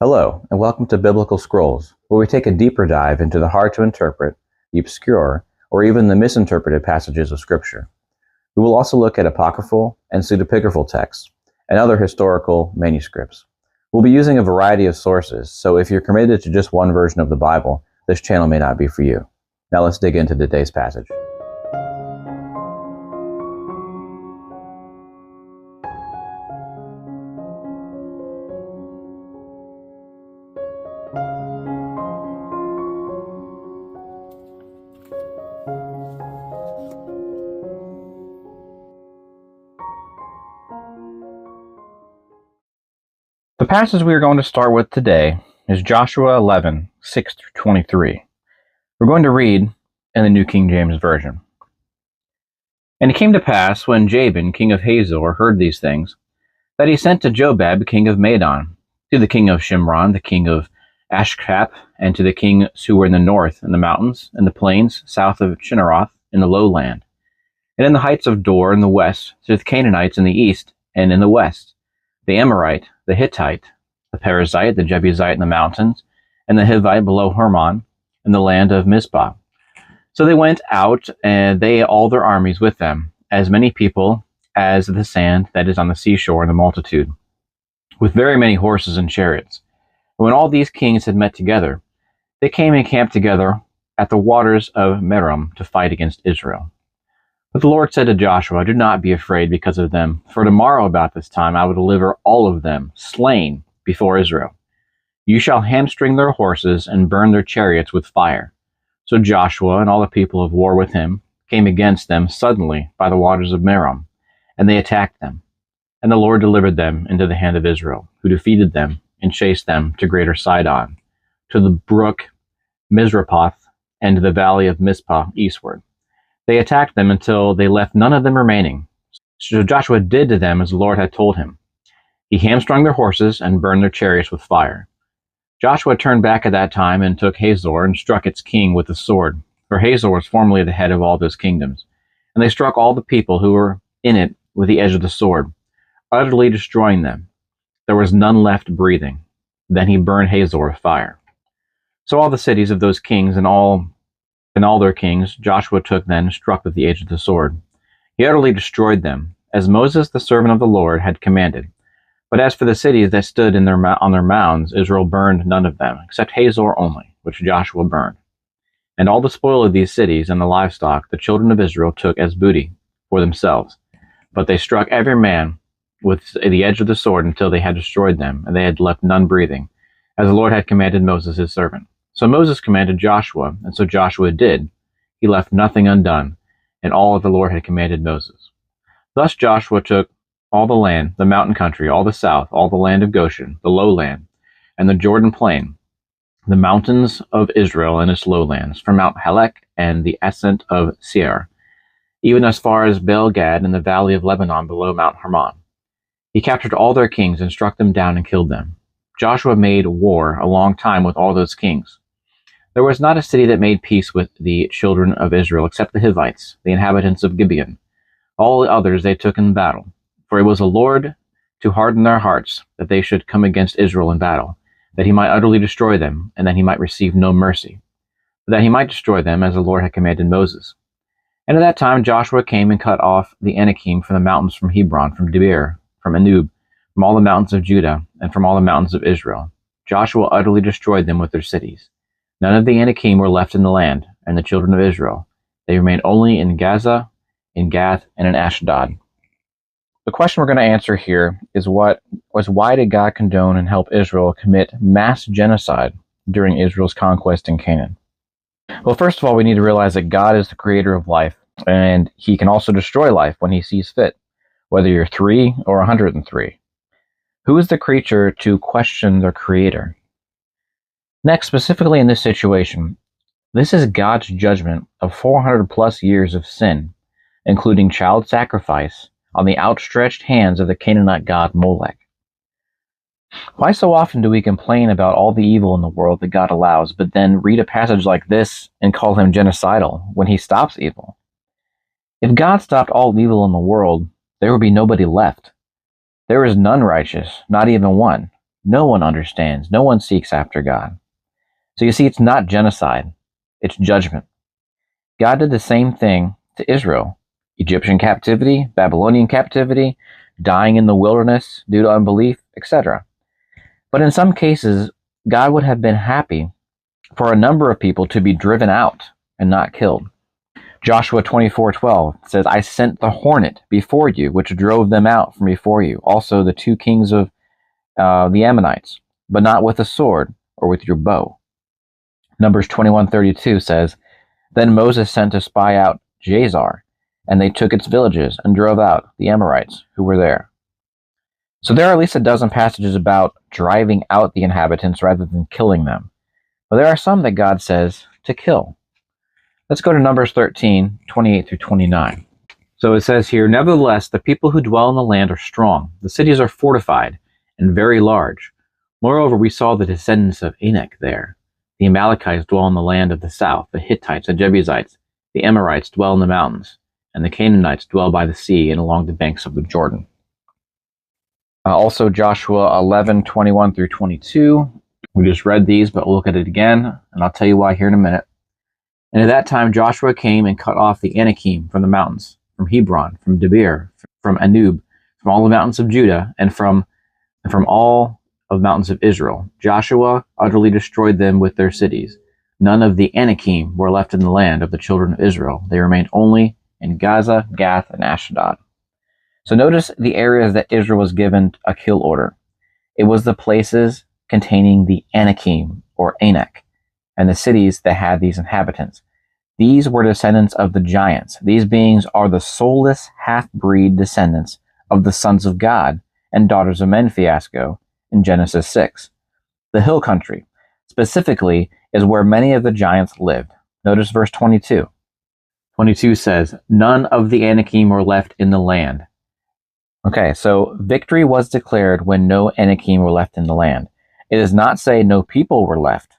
Hello, and welcome to Biblical Scrolls, where we take a deeper dive into the hard to interpret, the obscure, or even the misinterpreted passages of Scripture. We will also look at apocryphal and pseudepigraphal texts and other historical manuscripts. We'll be using a variety of sources, so if you're committed to just one version of the Bible, this channel may not be for you. Now let's dig into today's passage. The passage we are going to start with today is Joshua 11, 6 through 23. We're going to read in the New King James Version. And it came to pass, when Jabin, king of Hazor, heard these things, that he sent to Jobab, king of Madon, to the king of Shimron, the king of Ashkap, and to the kings who were in the north, in the mountains, in the plains, south of Chinneroth, in the lowland, and in the heights of Dor in the west, to the Canaanites in the east and in the west, the Amorite, the Hittite, the Perizzite, the Jebusite in the mountains, and the Hivite below Hermon, in the land of Mizpah. So they went out, and they all their armies with them, as many people as the sand that is on the seashore in the multitude, with very many horses and chariots. And when all these kings had met together, they came and camped together at the waters of Merom to fight against Israel. But the Lord said to Joshua, "Do not be afraid because of them, for tomorrow about this time I will deliver all of them, slain, before Israel. You shall hamstring their horses and burn their chariots with fire." So Joshua and all the people of war with him came against them suddenly by the waters of Merom, and they attacked them. And the Lord delivered them into the hand of Israel, who defeated them and chased them to greater Sidon, to the brook Mizrapoth, and to the valley of Mizpah eastward. They attacked them until they left none of them remaining. So Joshua did to them as the Lord had told him. He hamstrung their horses and burned their chariots with fire. Joshua turned back at that time and took Hazor and struck its king with the sword, for Hazor was formerly the head of all those kingdoms. And they struck all the people who were in it with the edge of the sword, utterly destroying them. There was none left breathing. Then he burned Hazor with fire. So all the cities of those kings and all their kings Joshua took then and struck with the edge of the sword. He utterly destroyed them, as Moses the servant of the Lord had commanded. But as for the cities that stood on their mounds, Israel burned none of them, except Hazor only, which Joshua burned. And all the spoil of these cities and the livestock the children of Israel took as booty for themselves. But they struck every man with the edge of the sword until they had destroyed them, and they had left none breathing, as the Lord had commanded Moses his servant. So Moses commanded Joshua, and so Joshua did. He left nothing undone, and all that the Lord had commanded Moses. Thus Joshua took all the land, the mountain country, all the south, all the land of Goshen, the lowland, and the Jordan plain, the mountains of Israel and its lowlands, from Mount Halak and the ascent of Seir, even as far as Baal-Gad in the valley of Lebanon below Mount Hermon. He captured all their kings and struck them down and killed them. Joshua made war a long time with all those kings. There was not a city that made peace with the children of Israel except the Hivites, the inhabitants of Gibeon. All the others they took in battle. For it was the Lord to harden their hearts, that they should come against Israel in battle, that he might utterly destroy them, and that he might receive no mercy, but that he might destroy them as the Lord had commanded Moses. And at that time Joshua came and cut off the Anakim from the mountains, from Hebron, from Debir, from Anub, from all the mountains of Judah, and from all the mountains of Israel. Joshua utterly destroyed them with their cities. None of the Anakim were left in the land, and the children of Israel. They remained only in Gaza, in Gath, and in Ashdod. The question we're going to answer here is why did God condone and help Israel commit mass genocide during Israel's conquest in Canaan? Well, first of all, we need to realize that God is the creator of life, and he can also destroy life when he sees fit, whether you're 3 or 103. Who is the creature to question their creator? Next, specifically in this situation, this is God's judgment of 400 plus years of sin, including child sacrifice, on the outstretched hands of the Canaanite god Molech. Why so often do we complain about all the evil in the world that God allows, but then read a passage like this and call him genocidal when he stops evil? If God stopped all evil in the world, there would be nobody left. There is none righteous, not even one. No one understands. No one seeks after God. So you see, it's not genocide. It's judgment. God did the same thing to Israel. Egyptian captivity, Babylonian captivity, dying in the wilderness due to unbelief, etc. But in some cases, God would have been happy for a number of people to be driven out and not killed. Joshua 24:12 says, I sent the hornet before you, which drove them out from before you. Also the two kings of the Ammonites, but not with a sword or with your bow. Numbers 21:32 says, Then Moses sent to spy out Jazer, and they took its villages and drove out the Amorites who were there. So there are at least a dozen passages about driving out the inhabitants rather than killing them. But there are some that God says to kill. Let's go to Numbers 13:28 through 29. So it says here, Nevertheless, the people who dwell in the land are strong. The cities are fortified and very large. Moreover, we saw the descendants of Anak there. The Amalekites dwell in the land of the south. The Hittites, the Jebusites, the Amorites dwell in the mountains. And the Canaanites dwell by the sea and along the banks of the Jordan. Also Joshua 11:21 through 22. We just read these, but we'll look at it again, and I'll tell you why here in a minute. And at that time Joshua came and cut off the Anakim from the mountains, from Hebron, from Debir, from Anub, from all the mountains of Judah, and from all of the mountains of Israel. Joshua utterly destroyed them with their cities. None of the Anakim were left in the land of the children of Israel. They remained only in Gaza, Gath, and Ashdod. So notice the areas that Israel was given a kill order. It was the places containing the Anakim, or Anak, and the cities that had these inhabitants. These were descendants of the giants. These beings are the soulless half-breed descendants of the sons of God and daughters of men fiasco in Genesis 6. The hill country, specifically, is where many of the giants lived. Notice verse 22. 22 says, None of the Anakim were left in the land. Okay, so victory was declared when no Anakim were left in the land. It does not say no people were left.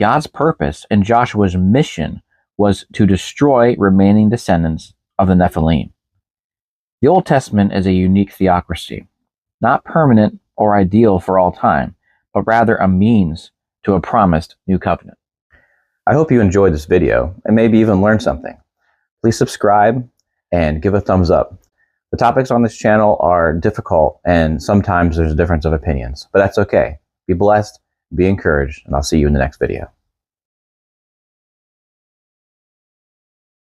God's purpose and Joshua's mission was to destroy remaining descendants of the Nephilim. The Old Testament is a unique theocracy, not permanent or ideal for all time, but rather a means to a promised new covenant. I hope you enjoyed this video and maybe even learned something. Please subscribe and give a thumbs up. The topics on this channel are difficult and sometimes there's a difference of opinions, but that's okay. Be blessed, be encouraged, and I'll see you in the next video.